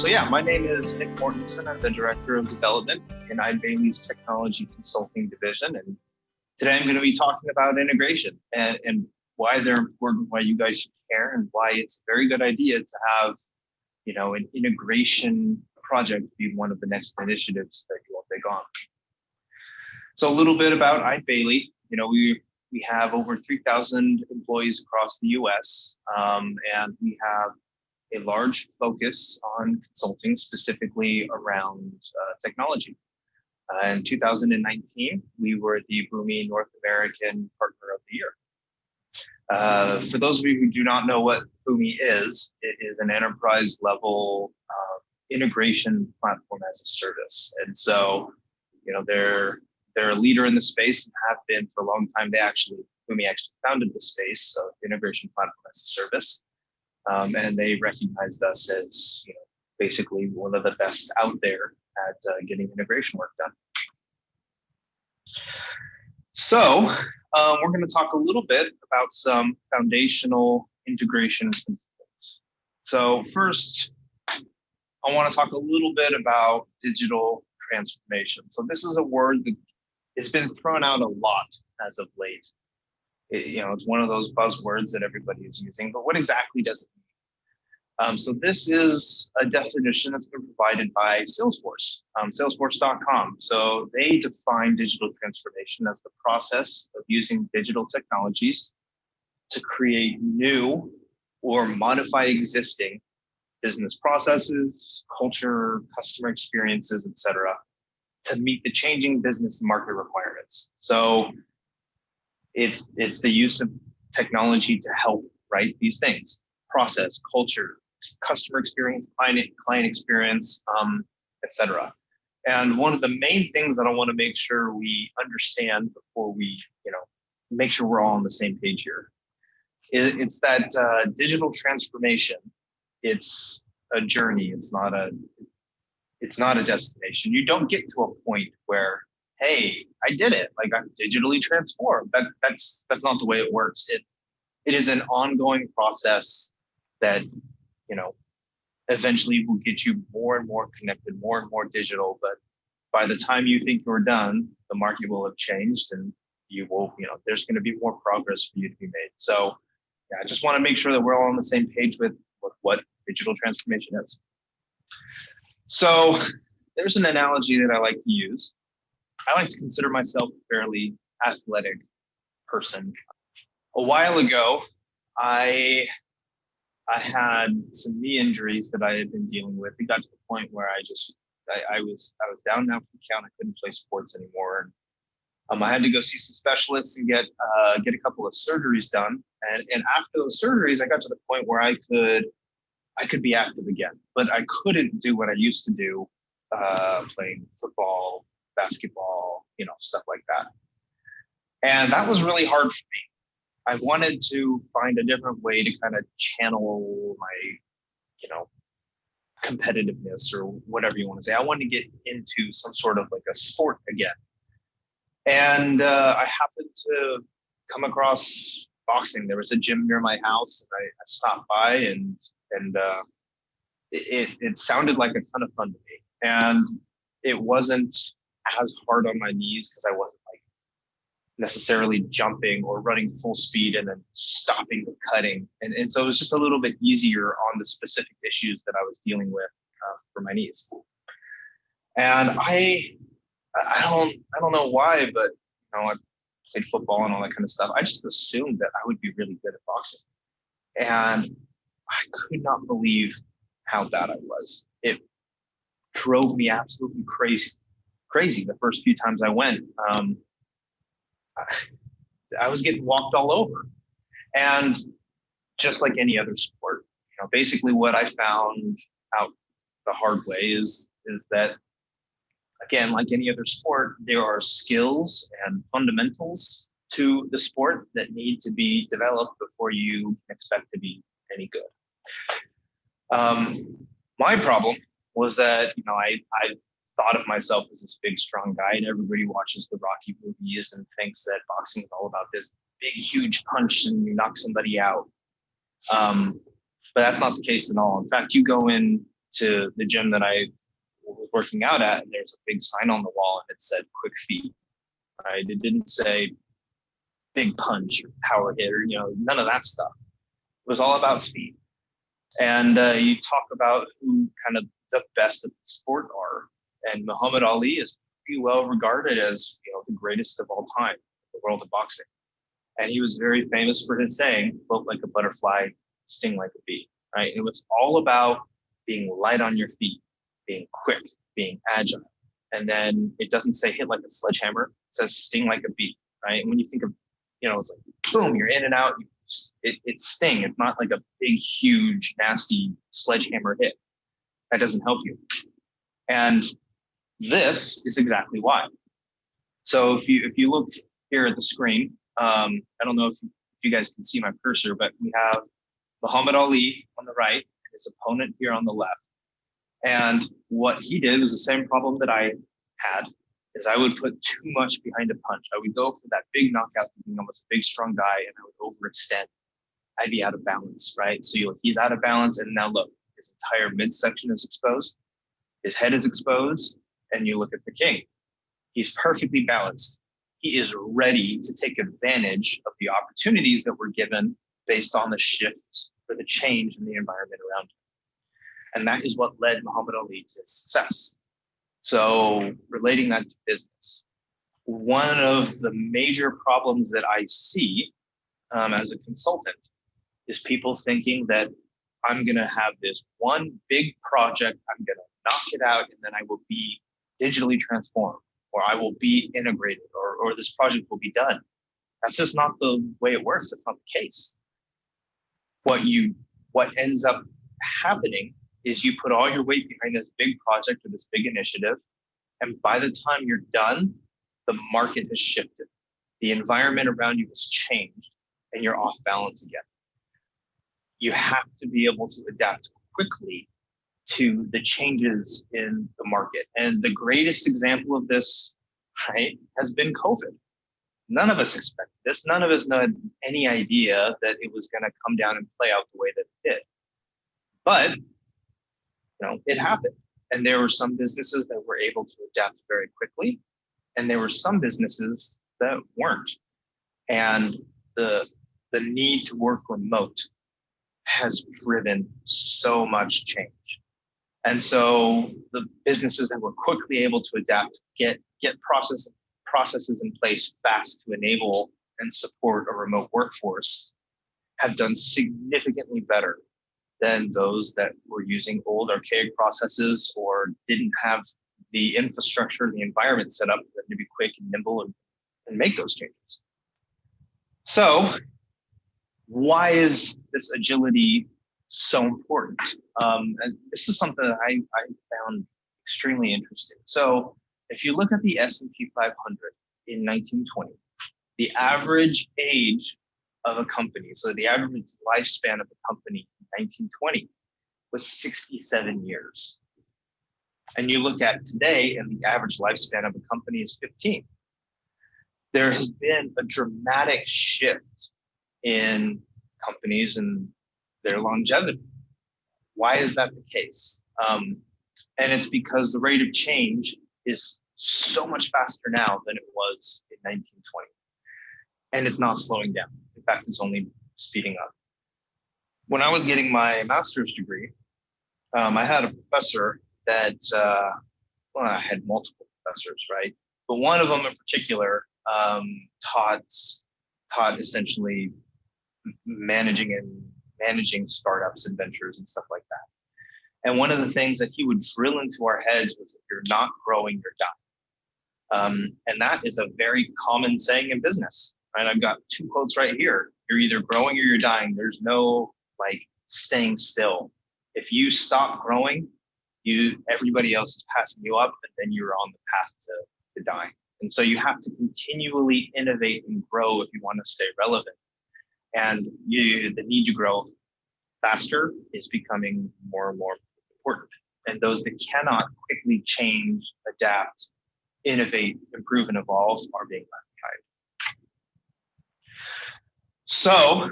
So yeah, my name is Nick Mortensen. I'm the Director of Development in Eide Technology Consulting Division. And today I'm going to be talking about integration and why they're important, why you guys should care, and why it's a very good idea to have, an integration project be one of the next initiatives that you will take on. So a little bit about Eide Bailly. We have over 3,000 employees across the US, and we have a large focus on consulting, specifically around technology. In 2019, we were the Boomi North American Partner of the Year. For those of you who do not know what Boomi is, it is an enterprise level integration platform as a service. And so, they're a leader in the space and have been for a long time. Boomi actually founded the space of integration platform as a service. And they recognized us as, basically one of the best out there at getting integration work done. So we're going to talk a little bit about some foundational integration principles. So first, I want to talk a little bit about digital transformation. So this is a word that has been thrown out a lot as of late. It's one of those buzzwords that everybody is using, but what exactly does it mean? So this is a definition that's been provided by Salesforce, salesforce.com. So they define digital transformation as the process of using digital technologies to create new or modify existing business processes, culture, customer experiences, et cetera, to meet the changing business and market requirements. So it's the use of technology to help these things: process, culture, customer experience, client experience, et cetera. And one of the main things that I want to make sure we understand before we, make sure we're all on the same page here, it's that digital transformation, it's a journey. It's not a destination. You don't get to a point where, hey, I did it. Like, I'm digitally transformed. That's not the way it works. It is an ongoing process that, eventually will get you more and more connected, more and more digital. But by the time you think you're done, the market will have changed, and you will, there's going to be more progress for you to be made. So yeah, I just want to make sure that we're all on the same page with what digital transformation is. So there's an analogy that I like to use. I like to consider myself a fairly athletic person. A while ago, I had some knee injuries that I had been dealing with. It got to the point where I was down now for the count. I couldn't play sports anymore. And I had to go see some specialists and get a couple of surgeries done. And after those surgeries, I got to the point where I could be active again, but I couldn't do what I used to do, playing football, basketball, stuff like that. And that was really hard for me. I wanted to find a different way to kind of channel my, competitiveness or whatever you want to say. I wanted to get into some sort of like a sport again. And I happened to come across boxing. There was a gym near my house, and I stopped by, and it sounded like a ton of fun to me. And it wasn't as hard on my knees because I wasn't necessarily jumping or running full speed and then stopping the cutting. And so it was just a little bit easier on the specific issues that I was dealing with for my knees. And I don't know why, but I played football and all that kind of stuff. I just assumed that I would be really good at boxing. And I could not believe how bad I was. It drove me absolutely crazy the first few times I went. I was getting walked all over. And just like any other sport, basically what I found out the hard way is that, again, like any other sport, there are skills and fundamentals to the sport that need to be developed before you expect to be any good. My problem was that, I thought of myself as this big, strong guy, and everybody watches the Rocky movies and thinks that boxing is all about this big, huge punch and you knock somebody out. But that's not the case at all. In fact, you go in to the gym that I was working out at, and there's a big sign on the wall and it said quick feet, right? It didn't say big punch or power hit or, none of that stuff. It was all about speed. And you talk about who kind of the best at the sport are. And Muhammad Ali is pretty well regarded as, the greatest of all time in the world of boxing. And he was very famous for his saying, float like a butterfly, sting like a bee, right? It was all about being light on your feet, being quick, being agile. And then it doesn't say hit like a sledgehammer, it says sting like a bee, right? And when you think of, it's like, boom, you're in and out, it's sting. It's not like a big, huge, nasty sledgehammer hit. That doesn't help you. And this is exactly why. So if you look here at the screen, I don't know if you guys can see my cursor, but we have Muhammad Ali on the right, and his opponent here on the left. And what he did was the same problem that I had, is I would put too much behind a punch. I would go for that big knockout, thinking I was a big, strong guy, and I would overextend. I'd be out of balance, right? So he's out of balance, and now look, his entire midsection is exposed, his head is exposed, and you look at the king. He's perfectly balanced. He is ready to take advantage of the opportunities that were given based on the shift or the change in the environment around him. And that is what led Muhammad Ali to success. So relating that to business, one of the major problems that I see as a consultant is people thinking that I'm going to have this one big project, I'm going to knock it out, and then I will be digitally transformed, or I will be integrated, or this project will be done. That's just not the way it works. That's not the case. What ends up happening is you put all your weight behind this big project or this big initiative, and by the time you're done, the market has shifted. The environment around you has changed, and you're off balance again. You have to be able to adapt quickly to the changes in the market. And the greatest example of this, right, has been COVID. None of us expected this. None of us had any idea that it was going to come down and play out the way that it did. But, it happened. And there were some businesses that were able to adapt very quickly, and there were some businesses that weren't. And the need to work remote has driven so much change. And so the businesses that were quickly able to adapt, get processes in place fast to enable and support a remote workforce, have done significantly better than those that were using old archaic processes or didn't have the infrastructure, the environment set up for them to be quick and nimble and make those changes. So why is this agility so important? And this is something that I found extremely interesting. So if you look at the S&P 500 in 1920, the average age of a company, so the average lifespan of a company in 1920 was 67 years. And you look at today, and the average lifespan of a company is 15. There has been a dramatic shift in companies and their longevity. Why is that the case? And it's because the rate of change is so much faster now than it was in 1920. And it's not slowing down. In fact, it's only speeding up. When I was getting my master's degree, I had a professor that, I had multiple professors, right? But one of them in particular taught essentially managing startups and ventures and stuff like that. And one of the things that he would drill into our heads was, if you're not growing, you're dying. And that is a very common saying in business, right? I've got two quotes right here. You're either growing or you're dying. There's no staying still. If you stop growing, everybody else is passing you up, and then you're on the path to dying. And so you have to continually innovate and grow if you want to stay relevant. And the need to grow faster is becoming more and more important. And those that cannot quickly change, adapt, innovate, improve, and evolve are being left behind. So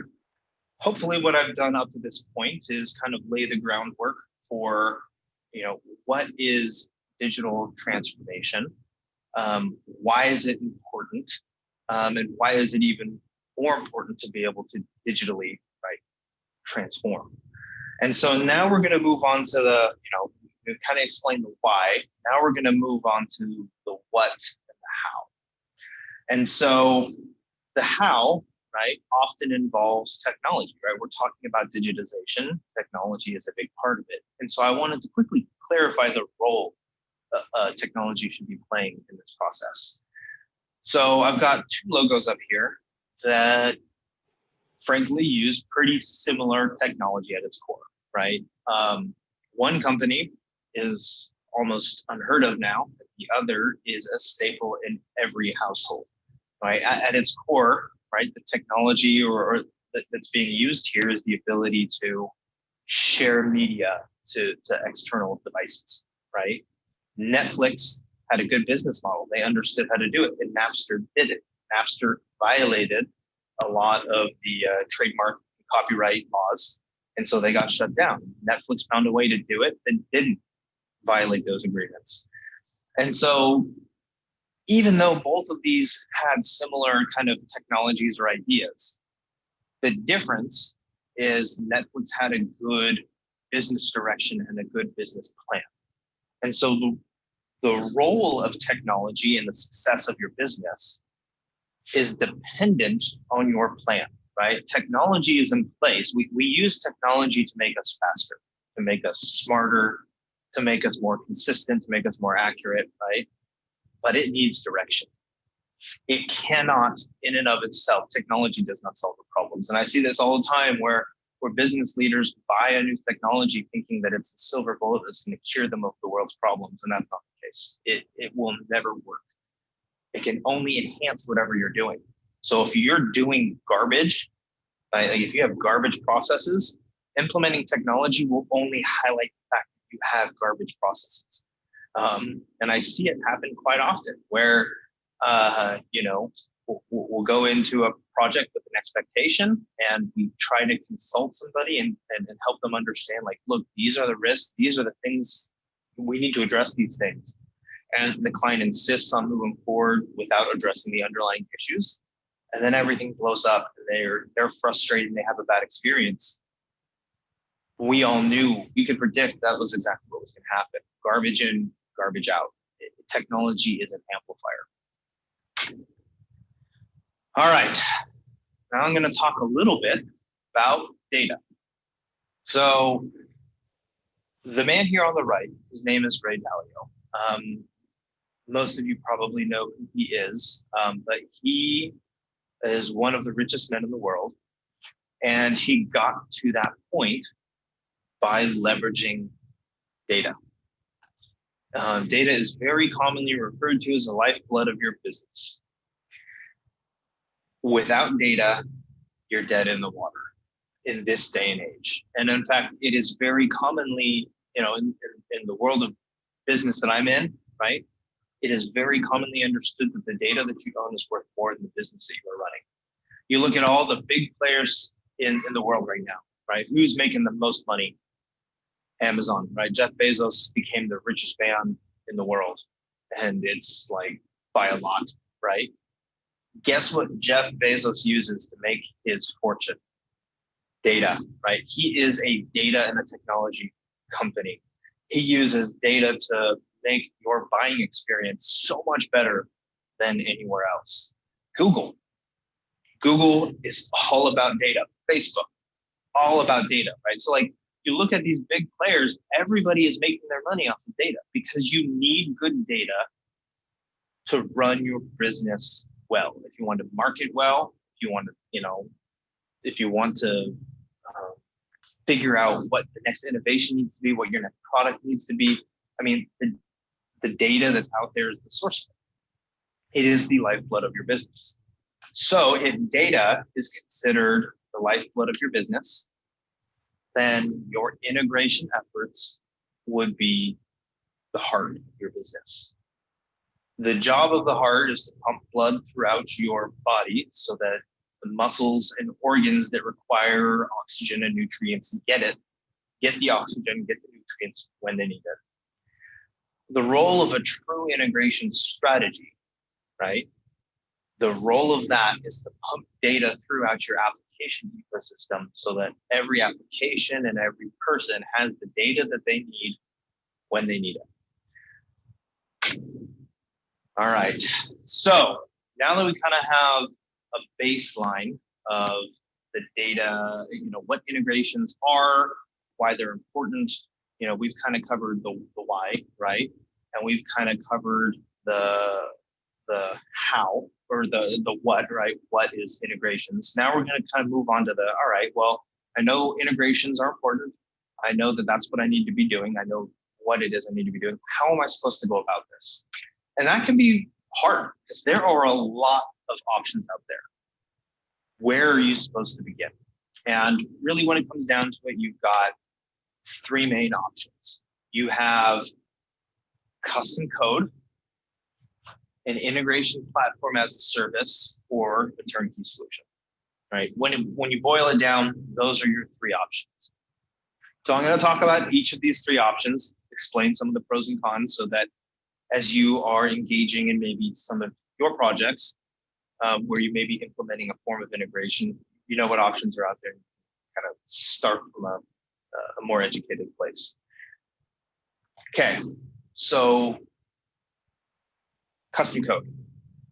hopefully what I've done up to this point is kind of lay the groundwork for what is digital transformation? Why is it important? And why is it even more important to be able to digitally, right, transform? And so now we're going to move on to we kind of explain the why. Now we're going to move on to the what and the how. And so the how, right, often involves technology, right? We're talking about digitization. Technology is a big part of it. And so I wanted to quickly clarify the role technology should be playing in this process. So I've got two logos up here that frankly use pretty similar technology at its core, right? One company is almost unheard of now. The other is a staple in every household, right? At its core, right, the technology that's being used here is the ability to share media to external devices, right? Netflix had a good business model. They understood how to do it, and Napster did it. Napster violated a lot of the trademark and copyright laws, and so they got shut down. Netflix found a way to do it that didn't violate those agreements. And so even though both of these had similar kind of technologies or ideas, the difference is Netflix had a good business direction and a good business plan. And so the role of technology in the success of your business is dependent on your plan, right? Technology is in place. We use technology to make us faster, to make us smarter, to make us more consistent, to make us more accurate, right? But it needs direction. It cannot, in and of itself, technology does not solve the problems. And I see this all the time where business leaders buy a new technology thinking that it's a silver bullet that's going to cure them of the world's problems. And that's not the case. It will never work. It can only enhance whatever you're doing. So if you're doing garbage, like if you have garbage processes, implementing technology will only highlight the fact that you have garbage processes. And I see it happen quite often where, we'll go into a project with an expectation and we try to consult somebody and help them understand, like, look, these are the risks. These are the things we need to address these things. And the client insists on moving forward without addressing the underlying issues. And then everything blows up. They're frustrated and they have a bad experience. We all knew, we could predict that was exactly what was going to happen. Garbage in, garbage out. Technology is an amplifier. All right, now I'm going to talk a little bit about data. So the man here on the right, his name is Ray Dalio. Most of you probably know who he is, but he is one of the richest men in the world. And he got to that point by leveraging data. Data is very commonly referred to as the lifeblood of your business. Without data, you're dead in the water in this day and age. And in fact, it is very commonly, in the world of business that I'm in, right? It is very commonly understood that the data that you own is worth more than the business that you are running. You look at all the big players in the world right now, right? Who's making the most money? Amazon, right? Jeff Bezos became the richest man in the world. And it's like by a lot, right? Guess what Jeff Bezos uses to make his fortune? Data, right? He is a data and a technology company. He uses data to make your buying experience so much better than anywhere else. Google is all about data. Facebook, all about data, right? So like you look at these big players, everybody is making their money off of data because you need good data to run your business well. If you want to market well, if you want to, figure out what the next innovation needs to be, what your next product needs to be. I mean, the data that's out there is the source. It is the lifeblood of your business. So if data is considered the lifeblood of your business, then your integration efforts would be the heart of your business. The job of the heart is to pump blood throughout your body so that the muscles and organs that require oxygen and nutrients get the oxygen, get the nutrients when they need it. The role of a true integration strategy, right? The role of that is to pump data throughout your application ecosystem so that every application and every person has the data that they need when they need it. All right, so now that we kind of have a baseline of the data, what integrations are, why they're important, we've kind of covered the why, right? And we've kind of covered the how, or the what, right? What is integrations? Now we're going to kind of move on to all right, well, I know integrations are important. I know that that's what I need to be doing. I know what it is I need to be doing. How am I supposed to go about this? And that can be hard because there are a lot of options out there. Where are you supposed to begin? And really, when it comes down to it, you've got three main options. You have custom code, an integration platform as a service, or a turnkey solution, right? When you boil it down, those are your three options. So I'm going to talk about each of these three options, explain some of the pros and cons so that as you are engaging in maybe some of your projects where you may be implementing a form of integration, you know what options are out there, kind of start from a more educated place. Okay, so custom code.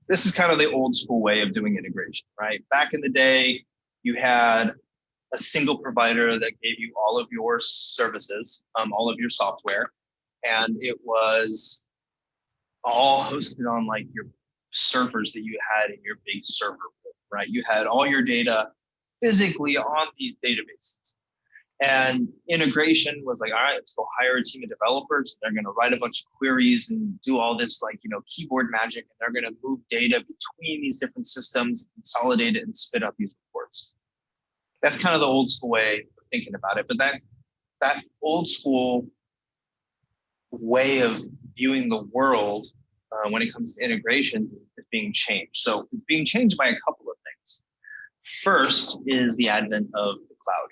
This is kind of the old school way of doing integration, right? Back in the day, you had a single provider that gave you all of your services, all of your software, and it was all hosted on like your servers that you had in your big server room, right? You had all your data physically on these databases. And integration was like, all right, let's go hire a team of developers. They're going to write a bunch of queries and do all this like, keyboard magic. And they're going to move data between these different systems, consolidate it, and spit out these reports. That's kind of the old school way of thinking about it. But that old school way of viewing the world when it comes to integration is being changed. So it's being changed by a couple of things. First is the advent of the cloud.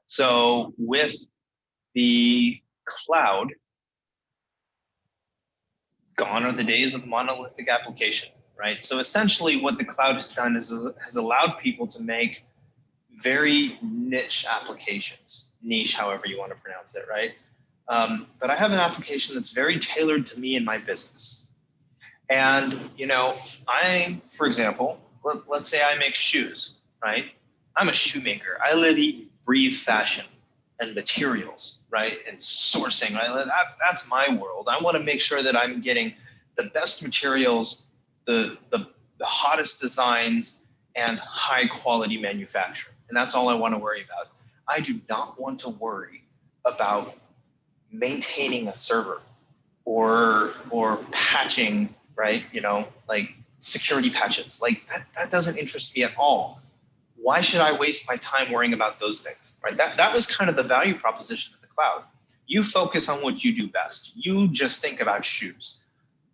So with the cloud, gone are the days of the monolithic application, right? So essentially what the cloud has done is has allowed people to make very niche applications, niche, however you want to pronounce it, right? But I have an application that's very tailored to me and my business. And, for example, let's say I make shoes, right? I'm a shoemaker. I live, eat, breathe fashion and materials, right? And sourcing, right? That's my world. I want to make sure that I'm getting the best materials, the hottest designs, and high quality manufacturing. And that's all I want to worry about. I do not want to worry about maintaining a server or patching, right? Like security patches. Like that doesn't interest me at all. Why should I waste my time worrying about those things, right? That was kind of the value proposition of the cloud. You focus on what you do best. You just think about shoes.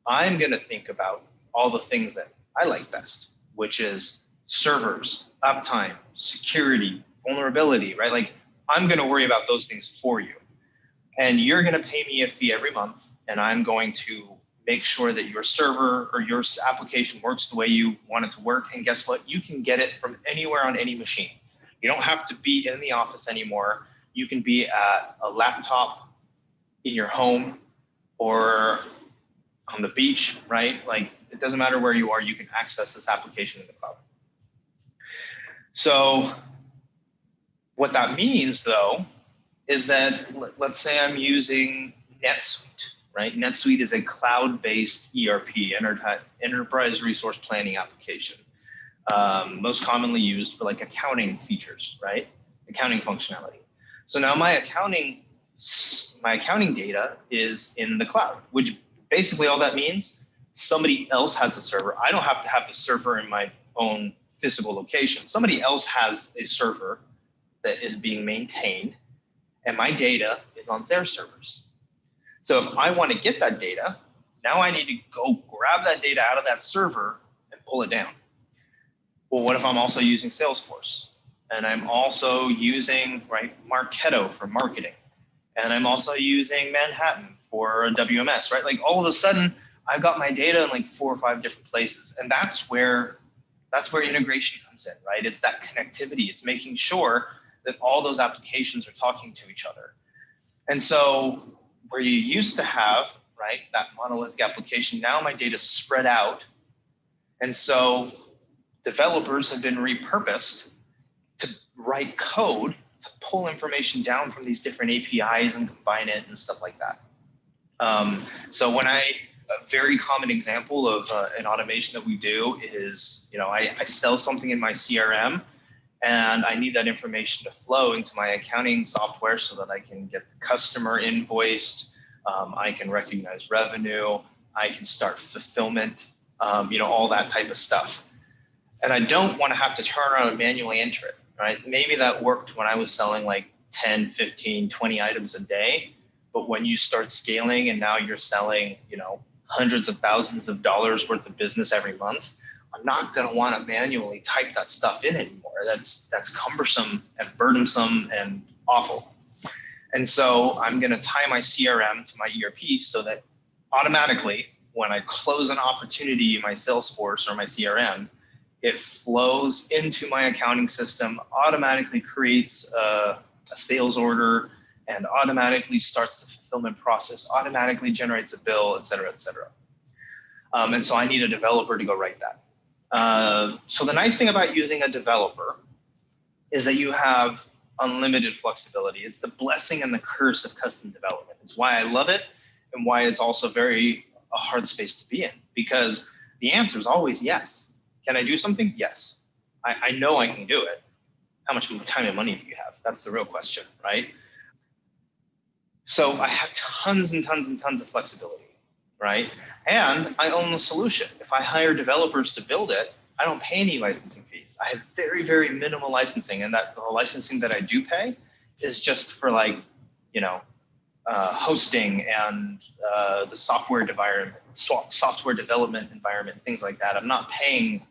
I'm going to think about all the things that I like best, which is servers, uptime, security, vulnerability, right? Like I'm going to worry about those things for you. And you're going to pay me a fee every month, and I'm going to make sure that your server or your application works the way you want it to work. And guess what? You can get it from anywhere on any machine. You don't have to be in the office anymore. You can be at a laptop in your home or on the beach, right? Like it doesn't matter where you are, you can access this application in the cloud. So what that means though, is that let's say I'm using NetSuite, right? NetSuite is a cloud-based ERP, enterprise resource planning application, most commonly used for like accounting features, right? Accounting functionality. So now my accounting data is in the cloud, which basically all that means somebody else has a server. I don't have to have the server in my own physical location. Somebody else has a server that is being maintained, and my data is on their servers. So if I want to get that data, now I need to go grab that data out of that server and pull it down. Well, what if I'm also using Salesforce? And I'm also using, right, Marketo for marketing. And I'm also using Manhattan for a WMS, right? Like all of a sudden, I've got my data in like 4 or 5 different places. And that's where integration comes in, right? It's that connectivity. It's making sure that all those applications are talking to each other. And so where you used to have, right, that monolithic application, now my data is spread out. And so developers have been repurposed to write code to pull information down from these different APIs and combine it and stuff like that. So a very common example of an automation that we do is, I sell something in my CRM and I need that information to flow into my accounting software so that I can get the customer invoiced, I can recognize revenue, I can start fulfillment, all that type of stuff. And I don't want to have to turn around and manually enter it, right? Maybe that worked when I was selling like 10, 15, 20 items a day. But when you start scaling and now you're selling, hundreds of thousands of dollars worth of business every month, I'm not going to want to manually type that stuff in anymore. That's cumbersome and burdensome and awful. And so I'm going to tie my CRM to my ERP so that automatically when I close an opportunity in my Salesforce or my CRM, it flows into my accounting system, automatically creates a sales order, and automatically starts the fulfillment process, automatically generates a bill, et cetera, et cetera. And so I need a developer to go write that. So the nice thing about using a developer is that you have unlimited flexibility. It's the blessing and the curse of custom development. It's why I love it and why it's also a hard space to be in, because the answer is always yes. Can I do something? Yes. I know I can do it. How much time and money do you have? That's the real question, right? So I have tons and tons and tons of flexibility, right? And I own the solution. If I hire developers to build it, I don't pay any licensing fees. I have very, very minimal licensing, and that the licensing that I do pay is just for hosting and the software development environment, things like that. I'm not paying,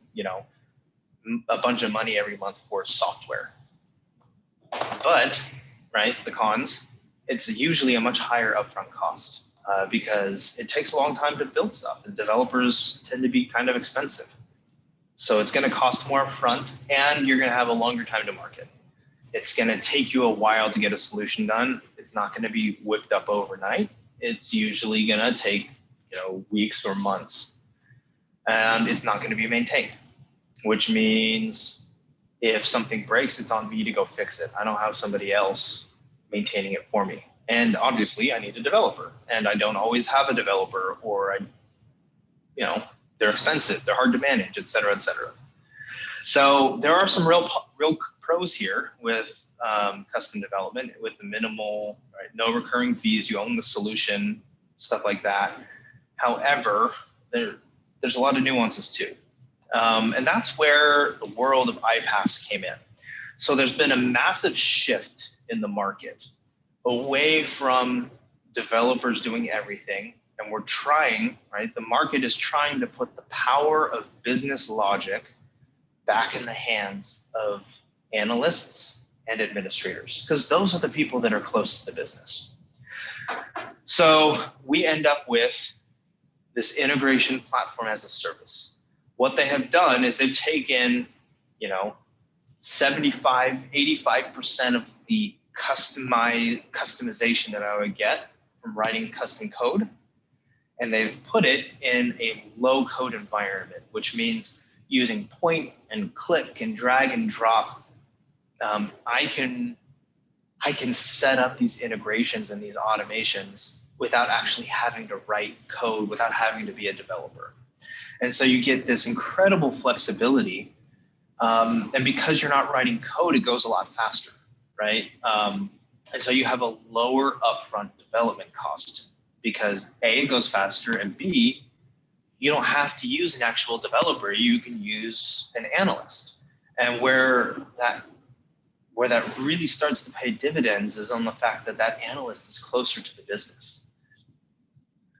a bunch of money every month for software. But, right, the cons, it's usually a much higher upfront cost because it takes a long time to build stuff, and developers tend to be kind of expensive. So it's going to cost more upfront, and you're going to have a longer time to market. It's going to take you a while to get a solution done. It's not going to be whipped up overnight. It's usually going to take, weeks or months, and it's not going to be maintained, which means if something breaks, it's on me to go fix it. I don't have somebody else maintaining it for me. And obviously I need a developer, and I don't always have a developer, or they're expensive, they're hard to manage, et cetera, et cetera. So there are some real pros here with custom development, with the minimal, right, no recurring fees, you own the solution, stuff like that. However, there's a lot of nuances too. And that's where the world of iPaaS came in. So there's been a massive shift in the market away from developers doing everything. And we're trying, right? The market is trying to put the power of business logic back in the hands of analysts and administrators, because those are the people that are close to the business. So we end up with this integration platform as a service. What they have done is they've taken, 75, 85% of the customization that I would get from writing custom code, and they've put it in a low code environment, which means using point and click and drag and drop. I can set up these integrations and these automations without actually having to write code, without having to be a developer. And so you get this incredible flexibility. And because you're not writing code, it goes a lot faster, right? And so you have a lower upfront development cost because A, it goes faster, and B, you don't have to use an actual developer. You can use an analyst. And where that really starts to pay dividends is on the fact that that analyst is closer to the business.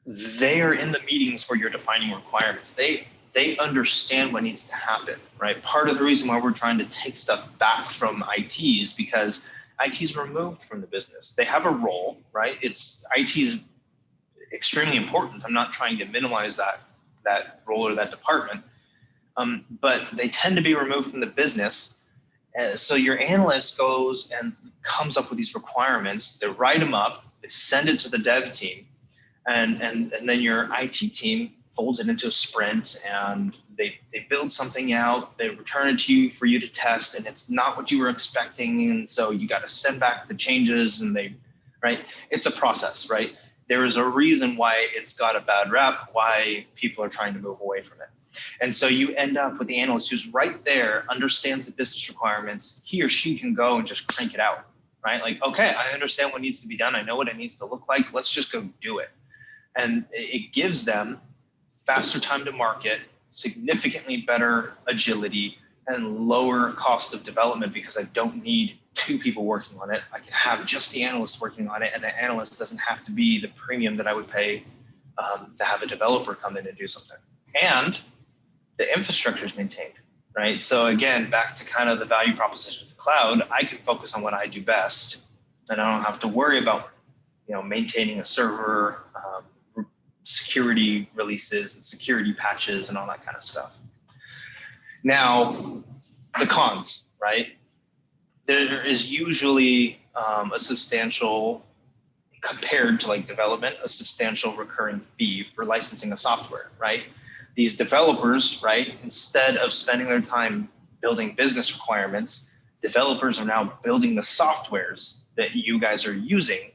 They are in the meetings where you're defining requirements. They understand what needs to happen, right? Part of the reason why we're trying to take stuff back from IT is because IT is removed from the business. They have a role, right? IT is extremely important. I'm not trying to minimize that role or that department, but they tend to be removed from the business. So your analyst goes and comes up with these requirements. They write them up. They send it to the dev team, and then your IT team folds it into a sprint, and they build something out. They return it to you for you to test, and it's not what you were expecting, and so you got to send back the changes. And right? It's a process, right? There is a reason why it's got a bad rep, why people are trying to move away from it. And so you end up with the analyst who's right there, understands the business requirements. He or she can go and just crank it out, right? Like, okay, I understand what needs to be done. I know what it needs to look like. Let's just go do it. And it gives them faster time to market, significantly better agility, and lower cost of development, because I don't need 2 people working on it. I can have just the analyst working on it, and the analyst doesn't have to be the premium that I would pay to have a developer come in and do something. And the infrastructure is maintained, right? So again, back to kind of the value proposition of the cloud, I can focus on what I do best, and I don't have to worry about, maintaining a server, security releases and security patches and all that kind of stuff. Now, the cons, right? There is usually a substantial, compared to like development, a substantial recurring fee for licensing a software, right? These developers, right, instead of spending their time building business requirements, developers are now building the softwares that you guys are using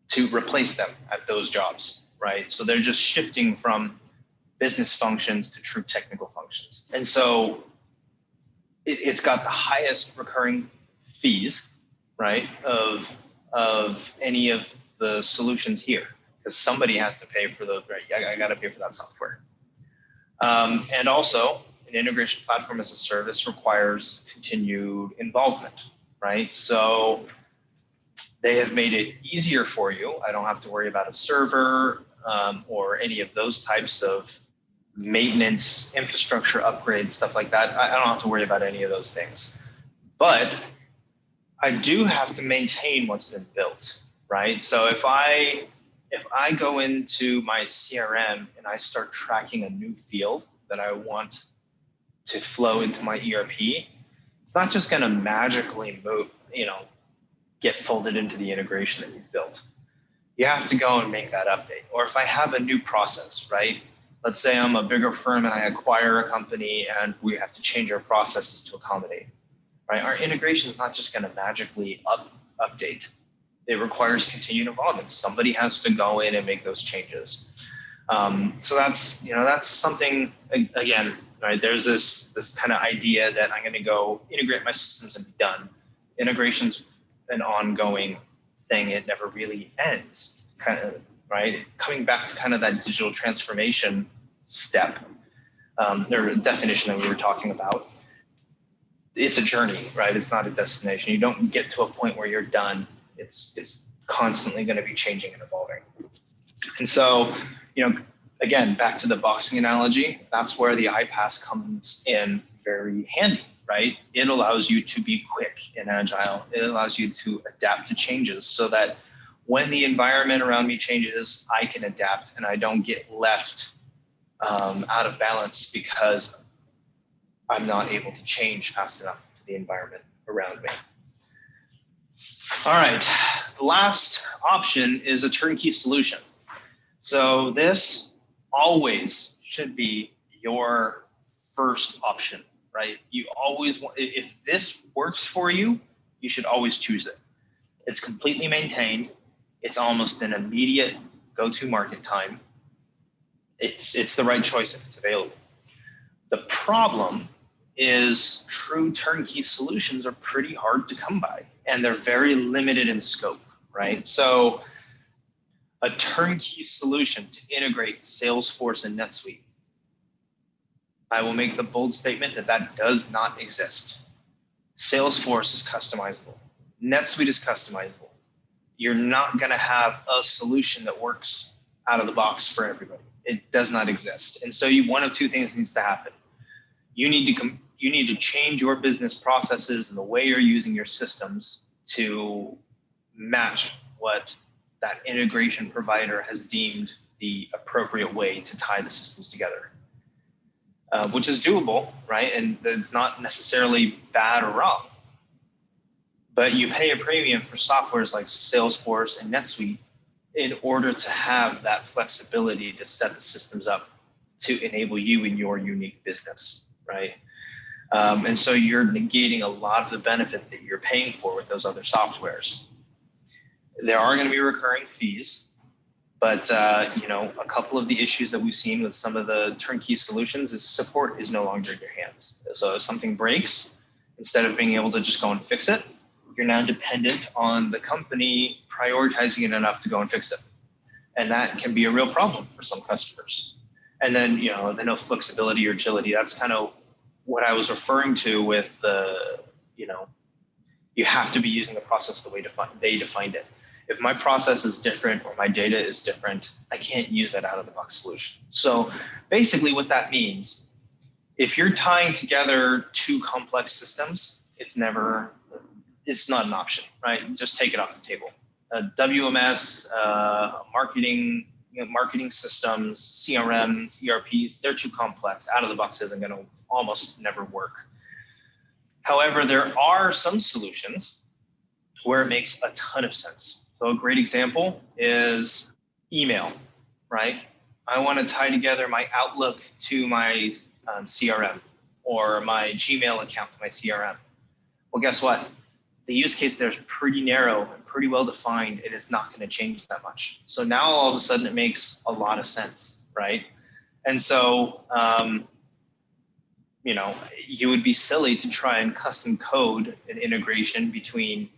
to replace them at those jobs, right? So they're just shifting from business functions to true technical functions. And so it's got the highest recurring fees, right, of any of the solutions here, because somebody has to pay for the, right, I got to pay for that software. And also, an integration platform as a service requires continued involvement, right? So they have made it easier for you. I don't have to worry about a server or any of those types of maintenance, infrastructure upgrades, stuff like that. I don't have to worry about any of those things. But I do have to maintain what's been built, right? So if I go into my CRM and I start tracking a new field that I want to flow into my ERP, it's not just going to magically move, get folded into the integration that you've built. You have to go and make that update. Or if I have a new process, right? Let's say I'm a bigger firm and I acquire a company and we have to change our processes to accommodate, right? Our integration is not just going to magically update. It requires continued involvement. Somebody has to go in and make those changes. So that's something, again, right? There's this kind of idea that I'm going to go integrate my systems and be done. Integration's an ongoing thing. It never really ends, kind of, right? Coming back to kind of that digital transformation step, or definition that we were talking about. It's a journey, right? It's not a destination. You don't get to a point where you're done. It's constantly going to be changing and evolving. And so, again, back to the boxing analogy, that's where the iPass comes in very handy, right? It allows you to be quick and agile. It allows you to adapt to changes so that when the environment around me changes, I can adapt and I don't get left out of balance because I'm not able to change fast enough to the environment around me. All right, the last option is a turnkey solution. So this always should be your first option, right? You always want, if this works for you, you should always choose it. It's completely maintained. It's almost an immediate go-to market time. It's the right choice if it's available. The problem is true turnkey solutions are pretty hard to come by, and they're very limited in scope, right? So a turnkey solution to integrate Salesforce and NetSuite, I will make the bold statement that does not exist. Salesforce is customizable. NetSuite is customizable. You're not going to have a solution that works out of the box for everybody. It does not exist. And so one of two things needs to happen. You need to change your business processes and the way you're using your systems to match what that integration provider has deemed the appropriate way to tie the systems together, which is doable, right? And it's not necessarily bad or wrong. But you pay a premium for softwares like Salesforce and NetSuite in order to have that flexibility to set the systems up to enable you in your unique business, right? And so you're negating a lot of the benefit that you're paying for with those other softwares. There are going to be recurring fees, but a couple of the issues that we've seen with some of the turnkey solutions is support is no longer in your hands. So if something breaks, instead of being able to just go and fix it, you're now dependent on the company prioritizing it enough to go and fix it. And that can be a real problem for some customers. And then, the no flexibility or agility, that's kind of what I was referring to with the, you have to be using the process the way they defined it. If my process is different or my data is different, I can't use that out of the box solution. So basically what that means, if you're tying together two complex systems, it's not an option, right? Just take it off the table. WMS, marketing systems, CRMs, ERPs, they're too complex. Out of the box isn't going to almost never work. However, there are some solutions where it makes a ton of sense. So a great example is email, right? I want to tie together my Outlook to my CRM or my Gmail account to my CRM. Well, guess what? The use case there is pretty narrow and pretty well defined. It is not going to change that much. So now all of a sudden it makes a lot of sense, right? And so, you would be silly to try and custom code an integration between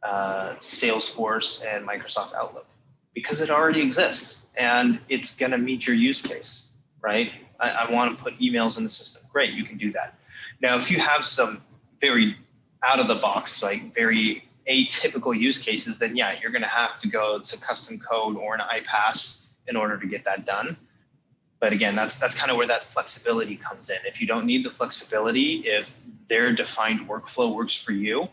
Salesforce and Microsoft Outlook because it already exists and it's going to meet your use case, right? I want to put emails in the system. Great, you can do that. Now, if you have some very out of the box, like very atypical use cases, then yeah, you're going to have to go to custom code or an iPaaS in order to get that done. But again, that's kind of where that flexibility comes in. If you don't need the flexibility, if their defined workflow works for you,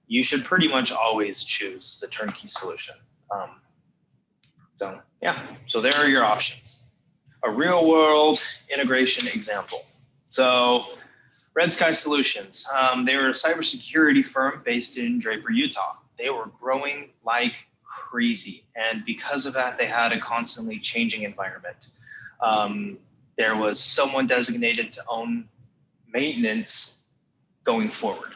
you should pretty much always choose the turnkey solution. So there are your options. A real world integration example. So Red Sky Solutions, they were a cybersecurity firm based in Draper, Utah. They were growing like crazy. And because of that, they had a constantly changing environment. There was someone designated to own maintenance going forward.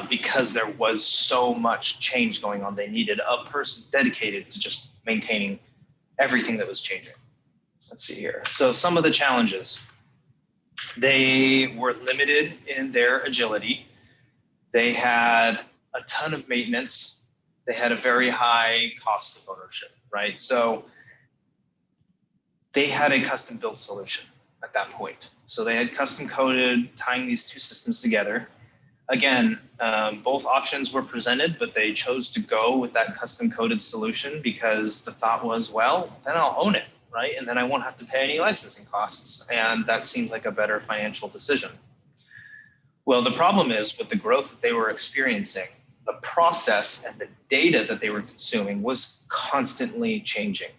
Because there was so much change going on, they needed a person dedicated to just maintaining everything that was changing. Let's see here. So some of the challenges. They were limited in their agility. They had a ton of maintenance. They had a very high cost of ownership, right? So they had a custom built solution at that point. So they had custom coded, tying these two systems together. Again, both options were presented, but they chose to go with that custom coded solution because the thought was, well, then I'll own it, right? And then I won't have to pay any licensing costs. And that seems like a better financial decision. Well, the problem is with the growth that they were experiencing, the process and the data that they were consuming was constantly changing,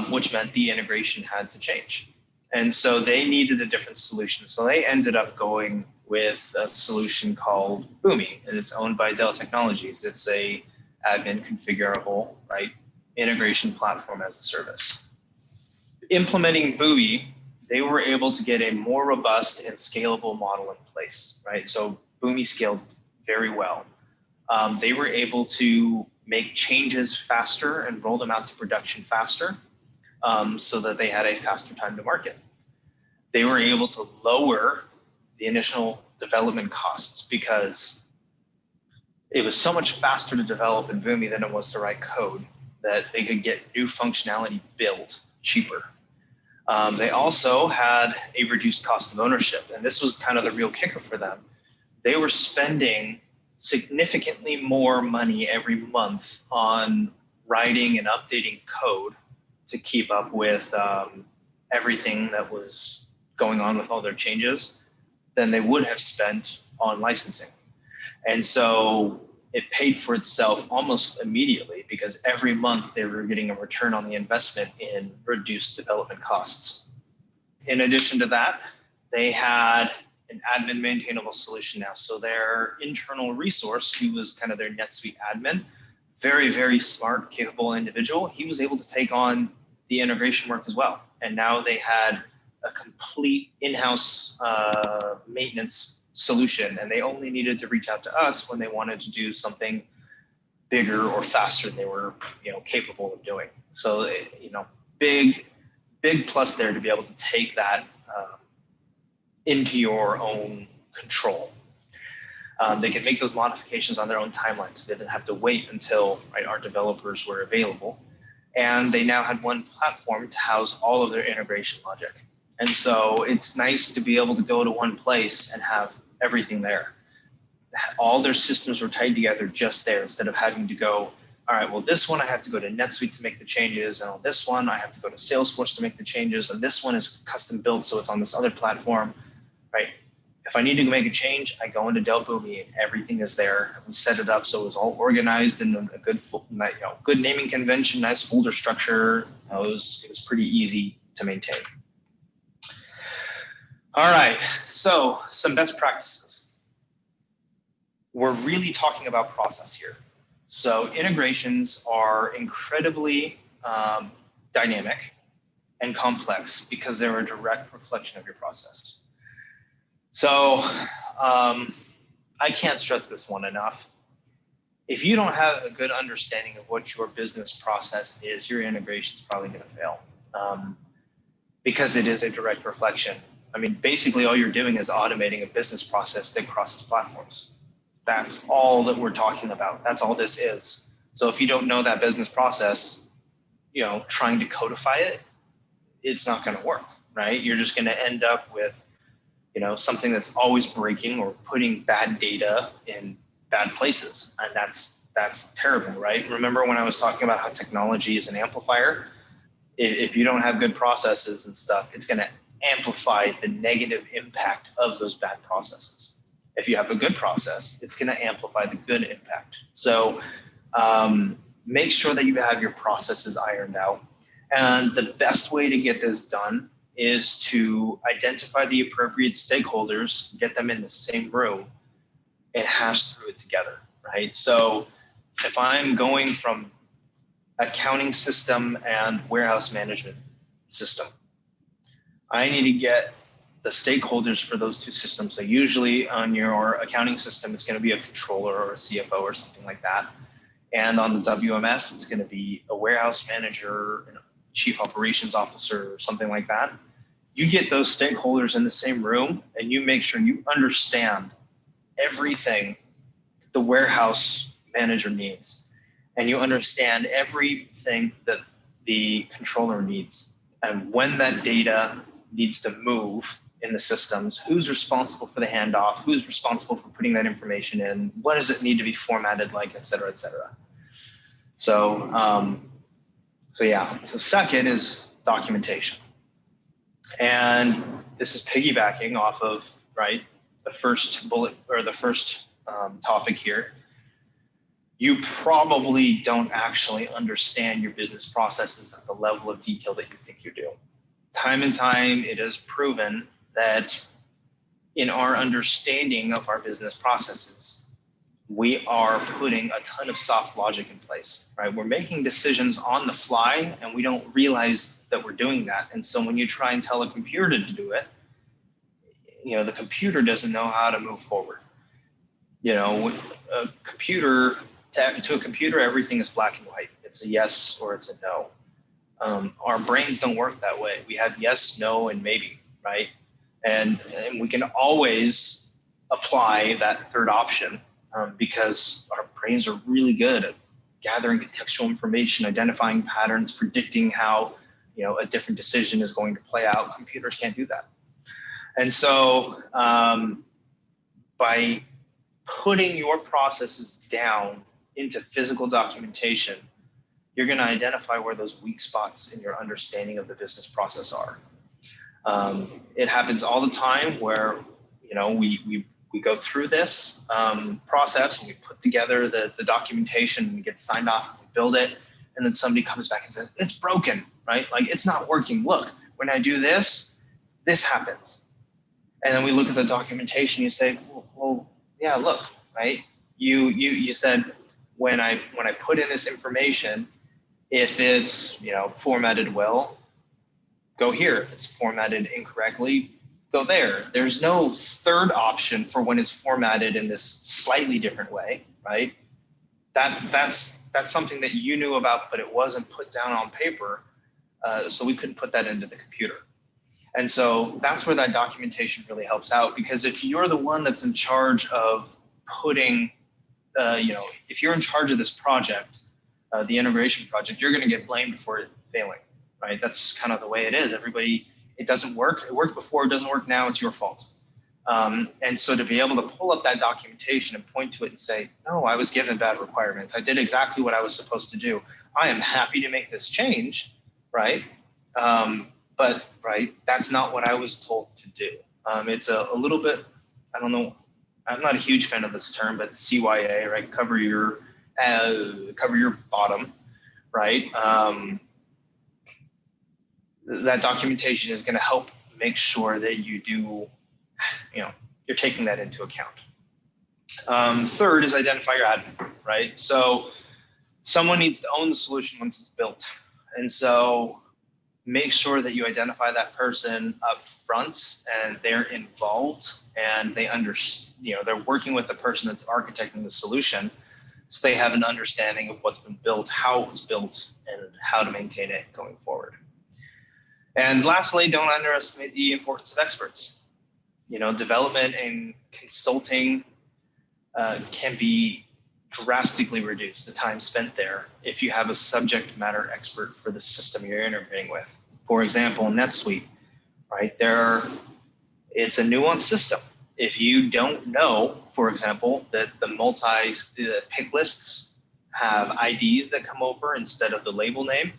which meant the integration had to change. And so they needed a different solution. So they ended up going with a solution called Boomi, and it's owned by Dell Technologies. It's a admin configurable, right, integration platform as a service. Implementing Boomi, they were able to get a more robust and scalable model in place, right? So Boomi scaled very well. They were able to make changes faster and roll them out to production faster, so that they had a faster time to market. They were able to lower the initial development costs because it was so much faster to develop in Boomi than it was to write code that they could get new functionality built cheaper. They also had a reduced cost of ownership, and this was kind of the real kicker for them. They were spending significantly more money every month on writing and updating code to keep up with everything that was going on with all their changes than they would have spent on licensing. And so it paid for itself almost immediately because every month they were getting a return on the investment in reduced development costs. In addition to that, they had an admin maintainable solution now. So their internal resource, who was kind of their NetSuite admin, very, very smart, capable individual, he was able to take on the integration work as well. And now they had a complete in-house maintenance solution, and they only needed to reach out to us when they wanted to do something bigger or faster than they were, capable of doing. So, big plus there to be able to take that into your own control. They could make those modifications on their own timeline, so they didn't have to wait until our developers were available. And they now had one platform to house all of their integration logic. And so it's nice to be able to go to one place and have everything there. All their systems were tied together just there, instead of having to go, all right, well, this one I have to go to NetSuite to make the changes, and on this one I have to go to Salesforce to make the changes, and this one is custom built, so it's on this other platform, right? If I need to make a change, I go into Delphi and everything is there. We set it up so it was all organized in a good, good naming convention, nice folder structure. It was pretty easy to maintain. All right, so some best practices. We're really talking about process here. So integrations are incredibly dynamic and complex because they're a direct reflection of your process. So I can't stress this one enough. If you don't have a good understanding of what your business process is, your integration is probably going to fail because it is a direct reflection. I mean, basically all you're doing is automating a business process that crosses platforms. That's all that we're talking about. That's all this is. So if you don't know that business process, trying to codify it, it's not going to work, right? You're just going to end up with something that's always breaking or putting bad data in bad places. And that's terrible, right? Remember when I was talking about how technology is an amplifier? If you don't have good processes and stuff, it's going to amplify the negative impact of those bad processes. If you have a good process, it's going to amplify the good impact. So make sure that you have your processes ironed out. And the best way to get this done is to identify the appropriate stakeholders, get them in the same room, and hash through it together, right? So if I'm going from accounting system and warehouse management system, I need to get the stakeholders for those two systems. So usually on your accounting system, it's going to be a controller or a CFO or something like that. And on the WMS, it's going to be a warehouse manager, and chief operations officer or something like that. You get those stakeholders in the same room and you make sure you understand everything the warehouse manager needs, and you understand everything that the controller needs, and when that data needs to move in the systems, who's responsible for the handoff, who's responsible for putting that information in, what does it need to be formatted like, et cetera, et cetera. So, So second is documentation. And this is piggybacking off of, the first bullet or the first topic here. You probably don't actually understand your business processes at the level of detail that you think you do. Time and time, it is proven that in our understanding of our business processes, we are putting a ton of soft logic in place, right? We're making decisions on the fly and we don't realize that we're doing that. And so when you try and tell a computer to do it, the computer doesn't know how to move forward. To a computer, everything is black and white. It's a yes or it's a no. Our brains don't work that way. We have yes, no, and maybe, right? And we can always apply that third option because our brains are really good at gathering contextual information, identifying patterns, predicting how a different decision is going to play out. Computers can't do that. And so by putting your processes down into physical documentation, you're going to identify where those weak spots in your understanding of the business process are. It happens all the time where, we we go through this process and we put together the documentation and we get signed off, we build it, and then somebody comes back and says, it's broken, right? Like it's not working. Look, when I do this, this happens. And then we look at the documentation, you say, well yeah, look, right? You said when I put in this information, if it's formatted well, go here. If it's formatted incorrectly, go there. There's no third option for when it's formatted in this slightly different way, right? That's something that you knew about, but it wasn't put down on paper, so we couldn't put that into the computer. And so that's where that documentation really helps out, because if you're the one that's in charge of putting, if you're in charge of this project, the integration project, you're going to get blamed for it failing, right? That's kind of the way it is. Everybody, it doesn't work. It worked before, it doesn't work now, it's your fault. And so to be able to pull up that documentation and point to it and say, no, I was given bad requirements. I did exactly what I was supposed to do. I am happy to make this change, right? But right, that's not what I was told to do. It's a little bit, I don't know, I'm not a huge fan of this term, but CYA, right? Cover your bottom, right? That documentation is going to help make sure that you do, you're taking that into account. Third is identify your admin, right? So someone needs to own the solution once it's built. And so make sure that you identify that person up front and they're involved and they they're working with the person that's architecting the solution, so they have an understanding of what's been built, how it was built, and how to maintain it going forward. And lastly, don't underestimate the importance of experts. Development and consulting can be drastically reduce the time spent there if you have a subject matter expert for the system you're integrating with. For example, NetSuite, right? It's a nuanced system. If you don't know, for example, that the pick lists have IDs that come over instead of the label name,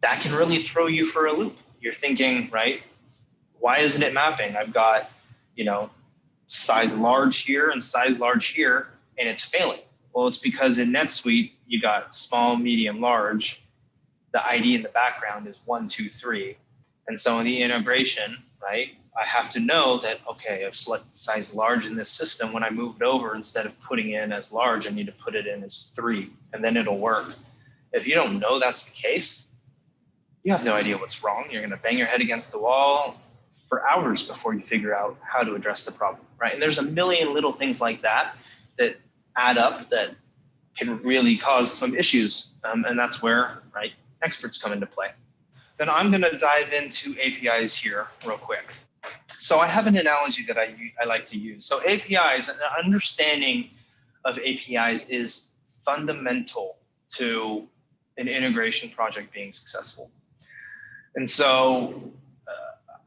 that can really throw you for a loop. You're thinking, right? Why isn't it mapping? I've got, size large here and size large here, and it's failing. Well, it's because in NetSuite, you got small, medium, large. The ID in the background is 1, 2, 3. And so in the integration, right, I have to know that, okay, I've selected size large in this system. When I move it over, instead of putting in as large, I need to put it in as 3, and then it'll work. If you don't know that's the case, you have no idea what's wrong. You're going to bang your head against the wall for hours before you figure out how to address the problem, right? And there's a million little things like that that add up that can really cause some issues. And that's where, right, experts come into play. Then I'm going to dive into APIs here real quick. So I have an analogy that I like to use. So APIs, an understanding of APIs is fundamental to an integration project being successful. And so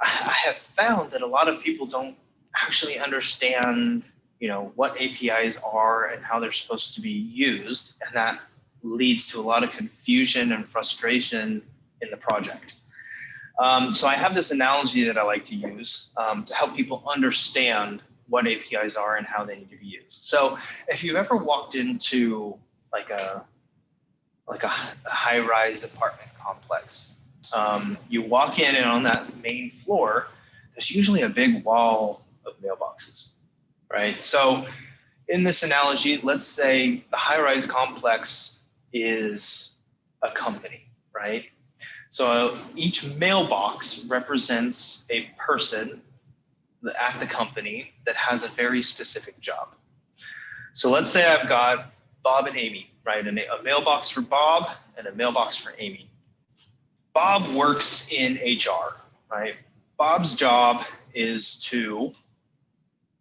I have found that a lot of people don't actually understand, what APIs are and how they're supposed to be used, and that leads to a lot of confusion and frustration in the project. So I have this analogy that I like to use to help people understand what APIs are and how they need to be used. So if you've ever walked into like a high-rise apartment complex, you walk in, and on that main floor, there's usually a big wall of mailboxes, right? So in this analogy, let's say the high-rise complex is a company, right? So each mailbox represents a person at the company that has a very specific job. So let's say I've got Bob and Amy, right? A mailbox for Bob and a mailbox for Amy. Bob works in HR, right? Bob's job is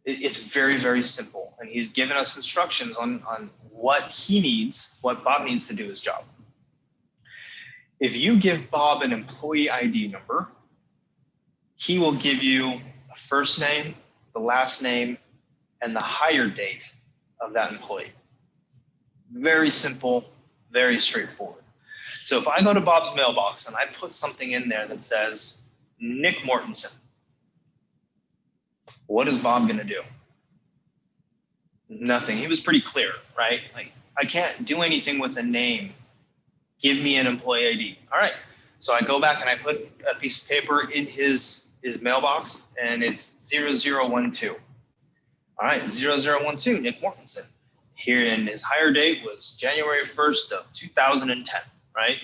it's very, very simple. And he's given us instructions on what Bob needs to do his job. If you give Bob an employee ID number, he will give you a first name, the last name, and the hire date of that employee. Very simple, very straightforward. So if I go to Bob's mailbox and I put something in there that says Nick Mortensen, What is Bob going to do? Nothing. He was pretty clear, right? Like, I can't do anything with a name. Give me an employee ID. All right. So I go back and I put a piece of paper in his mailbox, and it's 0012. All right, 0012, Nick Mortensen. Here, and his hire date was January 1st of 2010, right?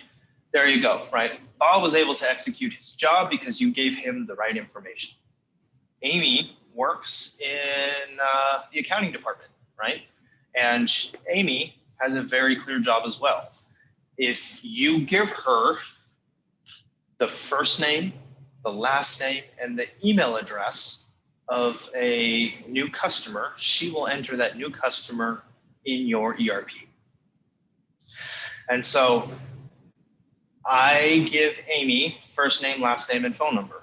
There you go, right? Bob was able to execute his job because you gave him the right information. Amy works in the accounting department, right? And Amy has a very clear job as well. If you give her the first name, the last name, and the email address of a new customer, she will enter that new customer in your ERP. And so I give Amy first name, last name, and phone number.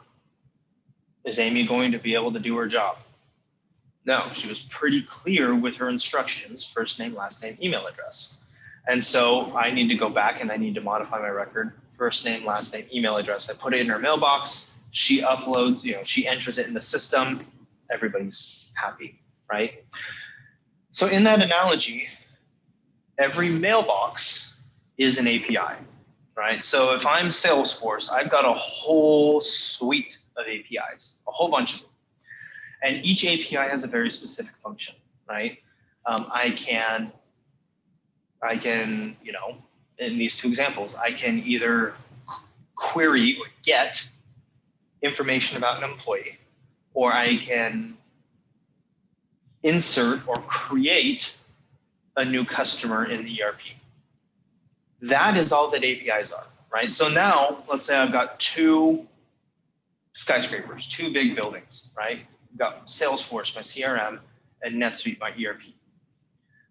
Is Amy going to be able to do her job? No, she was pretty clear with her instructions, first name, last name, email address. And so I need to go back and I need to modify my record, first name, last name, email address. I put it in her mailbox. She uploads, she enters it in the system. Everybody's happy, right? So in that analogy, every mailbox is an API, right? So if I'm Salesforce, I've got a whole suite of APIs, a whole bunch of them. And each API has a very specific function, right? I can, in these two examples, I can either query or get information about an employee, or I can insert or create a new customer in the ERP. That is all that APIs are, right? So now, let's say I've got two skyscrapers, two big buildings, right? I've got Salesforce, my CRM, and NetSuite, my ERP.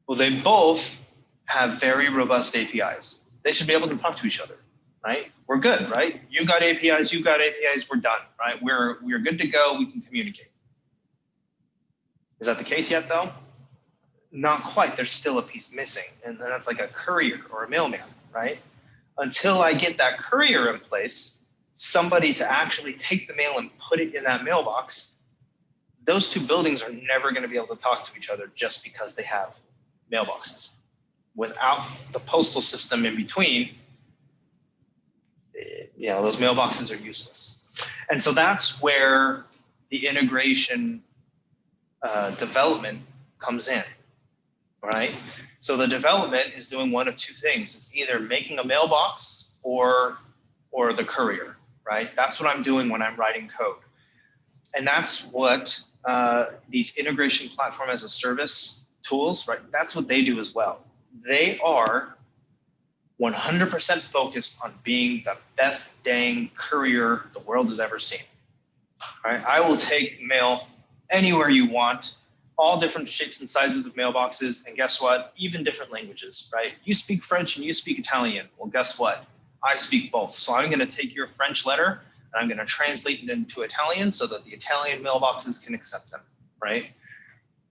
Well, they both have very robust APIs. They should be able to talk to each other, right? We're good, right? You've got APIs, you've got APIs, we're done, right? We're good to go, we can communicate. Is that the case yet, though? Not quite. There's still a piece missing, and that's like a courier or a mailman, right? Until I get that courier in place, somebody to actually take the mail and put it in that mailbox, those two buildings are never going to be able to talk to each other just because they have mailboxes. Without the postal system in between, those mailboxes are useless. And so that's where the integration development comes in, right? So the development is doing one of two things. It's either making a mailbox or the courier, right? That's what I'm doing when I'm writing code. And that's what these integration platform as a service tools, right? That's what they do as well. They are 100% focused on being the best dang courier the world has ever seen. Right? I will take mail anywhere you want, all different shapes and sizes of mailboxes, and guess what? Even different languages, right? You speak French and you speak Italian. Well, guess what? I speak both. So I'm going to take your French letter and I'm going to translate it into Italian so that the Italian mailboxes can accept them, right?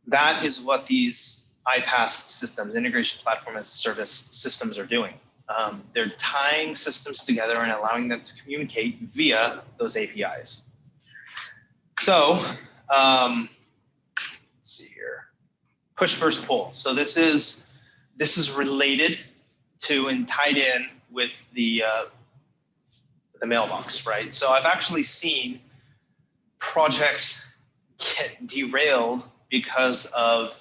That is what these iPaaS systems, integration platform as a service systems, are doing. They're tying systems together and allowing them to communicate via those APIs. So let's see here, push versus pull. So this is related to and tied in with the mailbox, right? So I've actually seen projects get derailed because of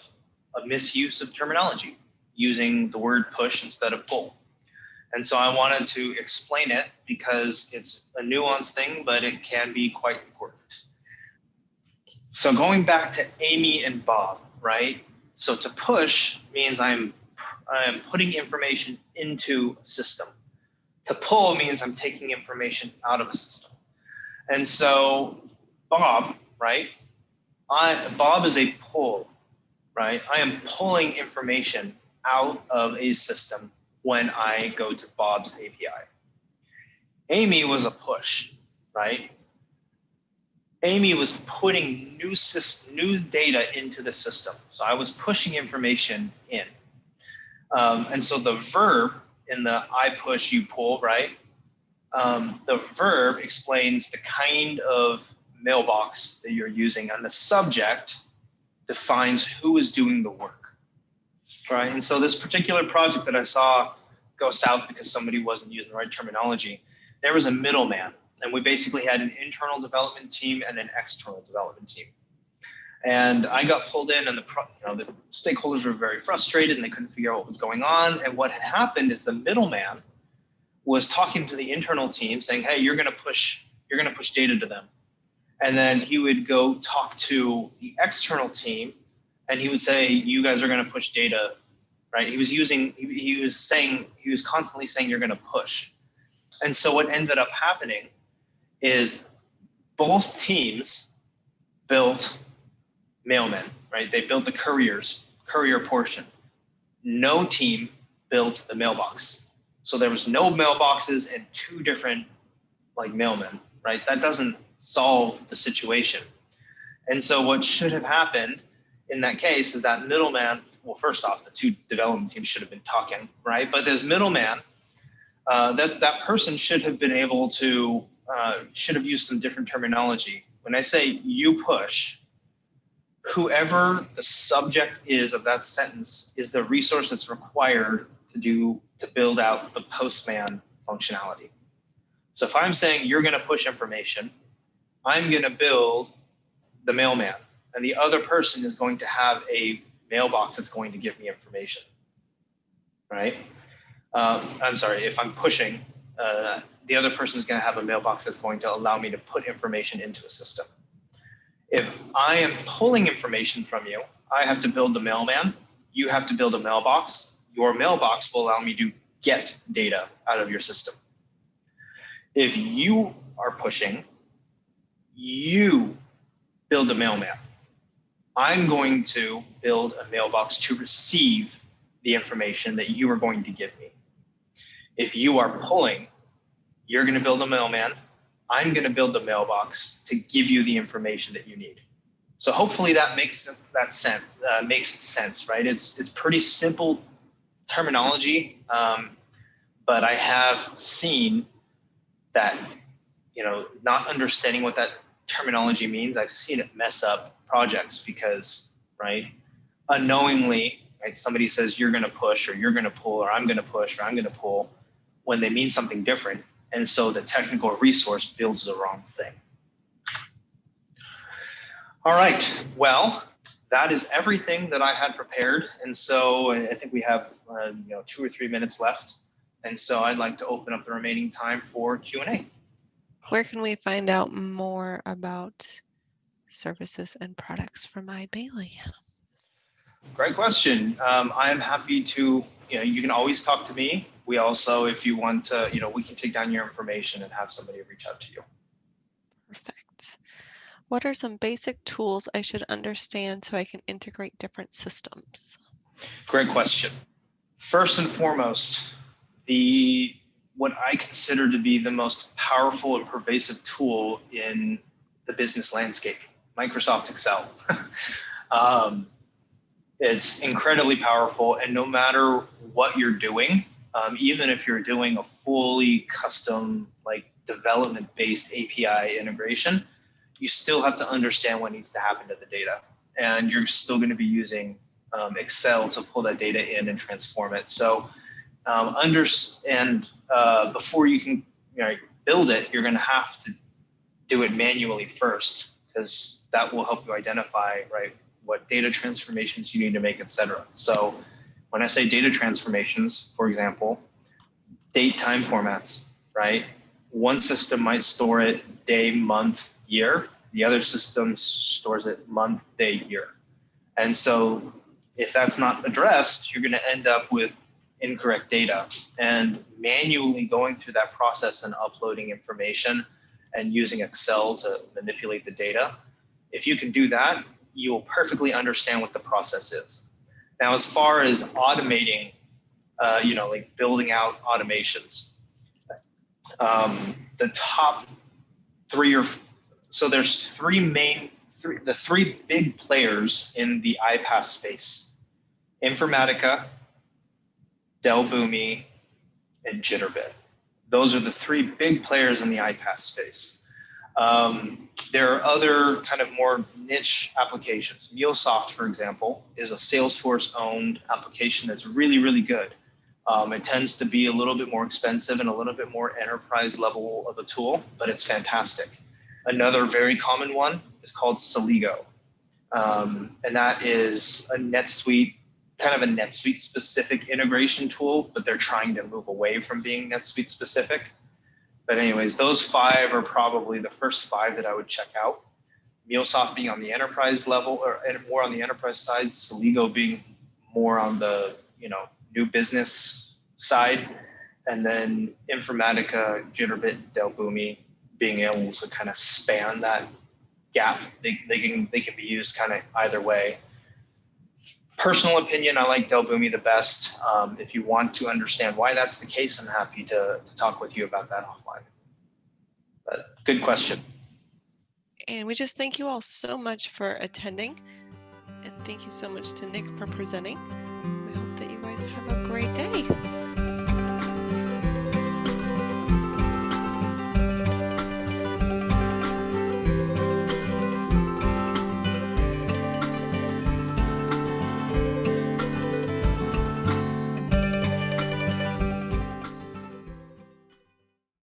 a misuse of terminology, using the word push instead of pull. And so I wanted to explain it because it's a nuanced thing, but it can be quite important. So going back to Amy and Bob, right? So to push means I'm putting information into a system. To pull means I'm taking information out of a system. And so Bob, right? Bob is a pull, right? I am pulling information out of a system when I go to Bob's API. Amy was a push, right? Amy was putting new data into the system. So I was pushing information in. And so the verb in the I push, you pull, right? The verb explains the kind of mailbox that you're using, and the subject defines who is doing the work, right? And so this particular project that I saw go south because somebody wasn't using the right terminology, there was a middleman, and we basically had an internal development team and an external development team. And I got pulled in, and the stakeholders were very frustrated, and they couldn't figure out what was going on. And what had happened is the middleman was talking to the internal team, saying, "Hey, you're going to push data to them." And then he would go talk to the external team, and he would say, "You guys are going to push data," right? He was constantly saying, "You're going to push." And so what ended up happening is both teams built mailmen, right? They built the courier portion. No team built the mailbox. So there was no mailboxes and two different mailmen, right? That doesn't solve the situation. And so what should have happened in that case is that middleman, well, first off, the two development teams should have been talking, right? But this middleman, that person should have been able to, should have used some different terminology. When I say you push, whoever the subject is of that sentence is the resource that's required to build out the postman functionality. So if I'm saying you're going to push information, I'm going to build the mailman, and the other person is going to have a mailbox that's going to give me information, right? I'm sorry, if I'm pushing, the other person is going to have a mailbox that's going to allow me to put information into a system. If I am pulling information from you, I have to build the mailman. You have to build a mailbox. Your mailbox will allow me to get data out of your system. If you are pushing, you build a mailman. I'm going to build a mailbox to receive the information that you are going to give me. If you are pulling, you're going to build a mailman. I'm going to build the mailbox to give you the information that you need. So hopefully that makes sense, right? It's pretty simple terminology, but I have seen that, not understanding what that terminology means, I've seen it mess up projects because, right, unknowingly, right, somebody says you're going to push or you're going to pull or I'm going to push or I'm going to pull when they mean something different. And so the technical resource builds the wrong thing. All right, well, that is everything that I had prepared. And so I think we have 2 or 3 minutes left. And so I'd like to open up the remaining time for Q&A. Where can we find out more about services and products from Eide Bailly? Great question. I'm happy to, you can always talk to me. We also, if you want to, we can take down your information and have somebody reach out to you. Perfect. What are some basic tools I should understand so I can integrate different systems? Great question. First and foremost, what I consider to be the most powerful and pervasive tool in the business landscape, Microsoft Excel. It's incredibly powerful, and no matter what you're doing, even if you're doing a fully custom, development-based API integration, you still have to understand what needs to happen to the data, and you're still going to be using Excel to pull that data in and transform it. So before you can build it, you're going to have to do it manually first, because that will help you identify what data transformations you need to make, et cetera. So when I say data transformations, for example, date time formats, right? One system might store it day, month, year. The other system stores it month, day, year. And so if that's not addressed, you're going to end up with incorrect data, and manually going through that process and uploading information and using Excel to manipulate the data. If you can do that, you will perfectly understand what the process is. Now, as far as automating, building out automations, the top three so there's the three big players in the iPaaS space: Informatica, Dell Boomi, and Jitterbit. Those are the three big players in the iPaaS space. There are other kind of more niche applications. MuleSoft, for example, is a Salesforce-owned application that's really, really good. It tends to be a little bit more expensive and a little bit more enterprise level of a tool, but it's fantastic. Another very common one is called Celigo. And that is a NetSuite, kind of a NetSuite specific integration tool, but they're trying to move away from being NetSuite specific. But anyways, those 5 are probably the first 5 that I would check out. MuleSoft being on the enterprise level or more on the enterprise side, Celigo being more on the new business side, and then Informatica, Jitterbit, Delboomi being able to kind of span that gap. They can be used kind of either way. Personal opinion, I like Delboomi the best. If you want to understand why that's the case, I'm happy to talk with you about that offline. But good question. And we just thank you all so much for attending. And thank you so much to Nick for presenting. We hope that you guys have a great day.